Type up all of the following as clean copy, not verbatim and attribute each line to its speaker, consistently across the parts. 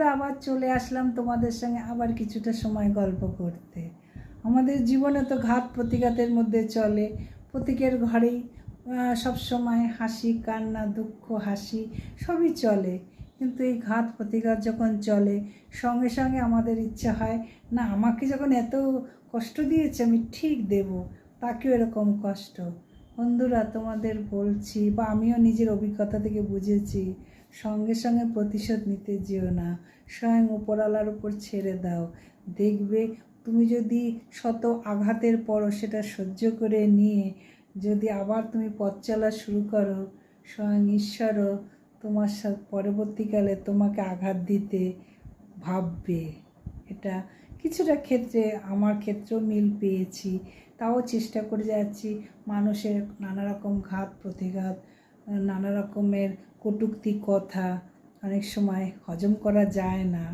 Speaker 1: বন্ধুরা আবার চলে আসলাম তোমাদের সঙ্গে আবার কিছুটা সময় গল্প করতে। আমাদের জীবনে তো ঘাত প্রতিঘাতের মধ্যে চলে, প্রত্যেকের ঘরেই সব সময় হাসি কান্না দুঃখ হাসি সবই চলে। কিন্তু এই ঘাত প্রতিঘাত যখন চলে সঙ্গে সঙ্গে আমাদের ইচ্ছা হয় না, আমাকে যখন এত কষ্ট দিয়েছে আমি ঠিক দেব তাকেও এরকম কষ্ট। বন্ধুরা তোমাদের বলছি, বা আমিও নিজের অভিজ্ঞতা থেকে বুঝেছি, সঙ্গে সঙ্গে প্রতিশোধ নিতে যেও না, স্বয়ং উপরওয়ালার উপর ছেড়ে দাও। দেখবে তুমি যদি শত আঘাতের পরও সেটা সহ্য করে নিয়ে যদি আবার তুমি পথ চলা শুরু করো, স্বয়ং ঈশ্বরও তোমার সাথে পরবর্তীকালে তোমাকে আঘাত দিতে ভাববে। এটা কিছুটা ক্ষেত্রে আমার ক্ষেত্রেও মিল পেয়েছি, তাও চেষ্টা করে যাচ্ছি। মানুষের নানা রকম ঘাত প্রতিঘাত, নানা রকমের কটূক্তি কথা অনেক সময় হজম করা যায় না।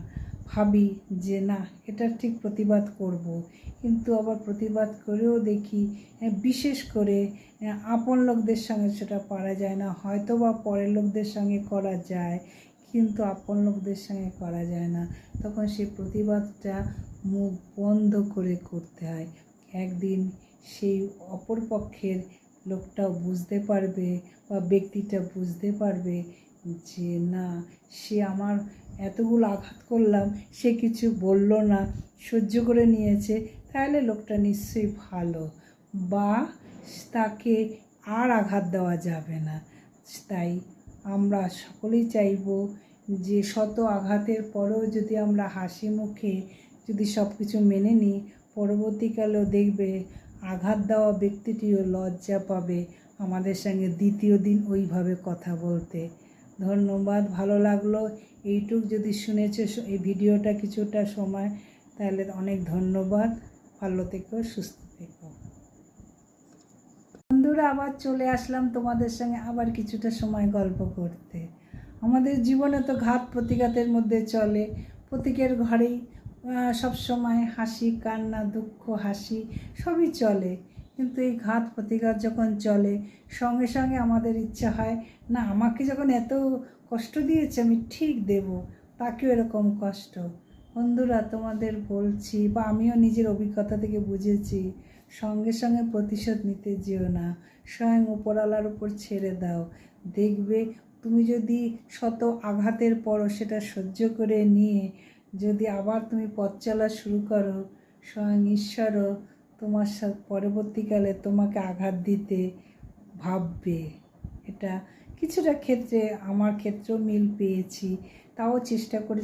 Speaker 1: ভাবি যে না, এটা ঠিক প্রতিবাদ করব, কিন্তু আবার প্রতিবাদ করেও দেখি বিশেষ করে আপন লোকদের সঙ্গে সেটা পারা যায় না। হয়তো বা পরের লোকদের সঙ্গে করা যায়, কিন্তু আপন লোকদের সঙ্গে করা যায় না। তখন সেই প্রতিবাদটা মুখ বন্ধ করে করতে হয়। একদিন সেই অপর পক্ষের লোকটাও বুঝতে পারবে বা ব্যক্তিটা বুঝতে পারবে যে না, সে আমার এতগুলো আঘাত করলাম সে কিছু বলল না, সহ্য করে নিয়েছে, তাহলে লোকটা নিশ্চয়ই ভালো, বা তাকে আর আঘাত দেওয়া যাবে না। তাই আমরা সকলেই চাইব যে শত আঘাতের পরেও যদি আমরা হাসি মুখে যদি সব কিছু মেনে নিই, পরবর্তীকালেও দেখবে আঘাত দেওয়া ব্যক্তিটিও লজ্জা পাবে আমাদের সঙ্গে দ্বিতীয় দিন ওইভাবে কথা বলতে। ধন্যবাদ, ভালো লাগলো এইটুক যদি শুনেছো এই ভিডিওটা কিছুটা সময়, তাহলে অনেক ধন্যবাদ। ভালো থেকো, সুস্থ থেকো। বন্ধুরা আবার চলে আসলাম তোমাদের সঙ্গে আবার কিছুটা সময় গল্প করতে। আমাদের জীবনে তো ঘাত প্রতিঘাতের মধ্যে চলে, প্রত্যেকের ঘরেই সব সময় হাসি কান্না দুঃখ হাসি সবই চলে। কিন্তু এই ঘাত প্রতিঘাত যখন চলে সঙ্গে সঙ্গে আমাদের ইচ্ছা হয় না, আমাকে যখন এত কষ্ট দিয়েছে আমি ঠিক দেব তাকেও এরকম কষ্ট। বন্ধুরা তোমাদের বলছি, বা আমিও নিজের অভিজ্ঞতা থেকে বুঝেছি, সঙ্গে সঙ্গে প্রতিশোধ নিতে যেও না, স্বয়ং উপরওয়ালার উপর ছেড়ে দাও। দেখবে তুমি যদি শত আঘাতের পরও সেটা সহ্য করে নিয়ে যদি আবার তুমি পথ চলা শুরু করো, স্বয়ং ঈশ্বরও তোমার সাথে পরবর্তীকালে তোমাকে আঘাত দিতে ভাববে। এটা কিছুটা ক্ষেত্রে আমার ক্ষেত্রেও মিল পেয়েছি, তাও চেষ্টা করে